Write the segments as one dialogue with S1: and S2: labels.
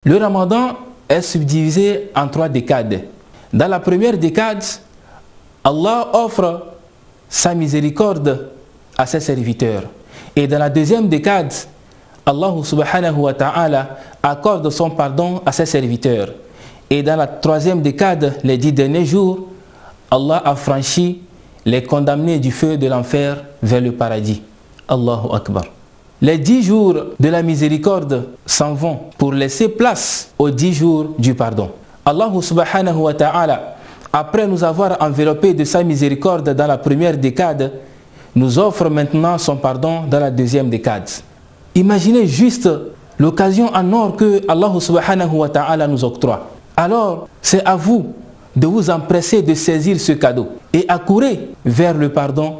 S1: Le Ramadan est subdivisé en 3 décades. Dans la première décade, Allah offre sa miséricorde à ses serviteurs. Et dans la deuxième décade, Allah subhanahu wa ta'ala accorde son pardon à ses serviteurs. Et dans la troisième décade, les 10 derniers jours, Allah a franchi les condamnés du feu de l'enfer vers le paradis. Allahu Akbar. Les 10 jours de la miséricorde s'en vont pour laisser place aux 10 jours du pardon. Allah subhanahu wa ta'ala, après nous avoir enveloppés de sa miséricorde dans la première décade, nous offre maintenant son pardon dans la deuxième décade. Imaginez juste l'occasion en or que Allah subhanahu wa ta'ala nous octroie. Alors, c'est à vous de vous empresser de saisir ce cadeau et accourir vers le pardon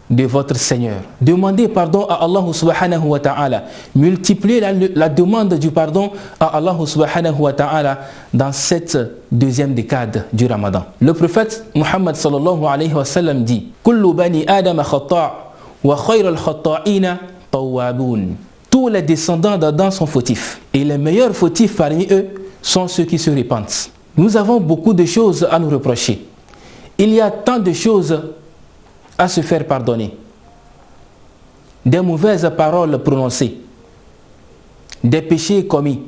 S1: de votre Seigneur. Demandez pardon à Allah subhanahu wa ta'ala. Multipliez la demande du pardon à Allah subhanahu wa ta'ala dans cette deuxième décade du Ramadan. Le prophète Muhammad sallallahu alayhi wa sallam dit: Kullu bani Adam khata' wa khayr al-khata'ina tawwabun. Tous les descendants d'Adam sont fautifs. Et les meilleurs fautifs parmi eux sont ceux qui se repentent. Nous avons beaucoup de choses à nous reprocher. Il y a tant de choses à se faire pardonner. Des mauvaises paroles prononcées, des péchés commis,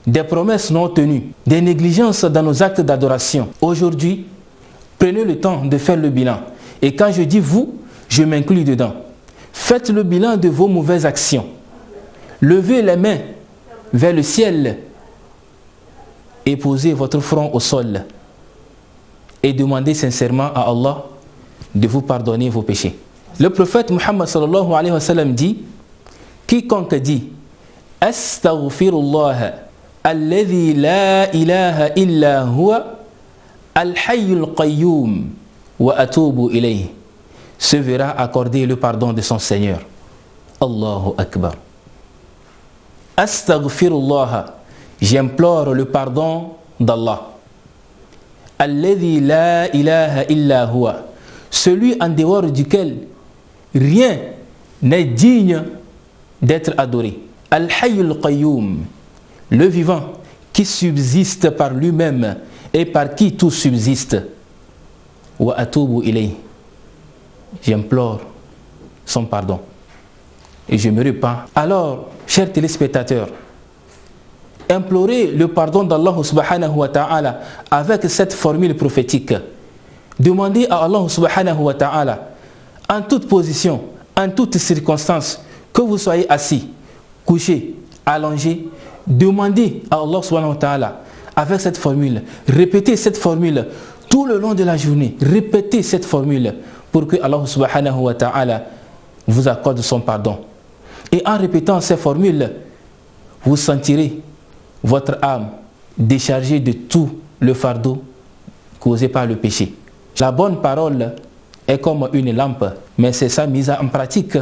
S1: des promesses non tenues, des négligences dans nos actes d'adoration. Aujourd'hui, prenez le temps de faire le bilan. Et quand je dis vous, je m'inclus dedans. Faites le bilan de vos mauvaises actions. Levez les mains vers le ciel et posez votre front au sol. Et demandez sincèrement à Allah de vous pardonner vos péchés. Le prophète Muhammad sallallahu alayhi wa sallam dit: quiconque dit Astaghfirullah alladhi la ilaha illa huwa al-hayyul qayyum wa atubu ilayhi se verra accorder le pardon de son Seigneur. Allahu Akbar. Astaghfirullah, j'implore le pardon d'Allah. Alladhi la ilaha illa huwa, celui en dehors duquel rien n'est digne d'être adoré. Al-Hayyul Qayyum, le vivant qui subsiste par lui-même et par qui tout subsiste. Wa atubu ilayhi, j'implore son pardon et je me repens. Alors, chers téléspectateurs, implorez le pardon d'Allah subhanahu wa ta'ala avec cette formule prophétique. Demandez à Allah subhanahu wa ta'ala, en toute position, en toutes circonstances, que vous soyez assis, couché, allongé, demandez à Allah subhanahu wa ta'ala avec cette formule. Répétez cette formule tout le long de la journée. Répétez cette formule pour que Allah subhanahu wa ta'ala vous accorde son pardon. Et en répétant ces formules, vous sentirez votre âme déchargée de tout le fardeau causé par le péché. La bonne parole est comme une lampe, mais c'est sa mise en pratique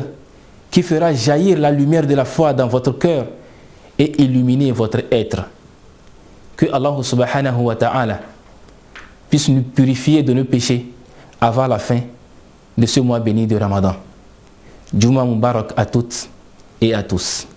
S1: qui fera jaillir la lumière de la foi dans votre cœur et illuminer votre être. Que Allah subhanahu wa ta'ala puisse nous purifier de nos péchés avant la fin de ce mois béni de Ramadan. Juma Mubarak à toutes et à tous.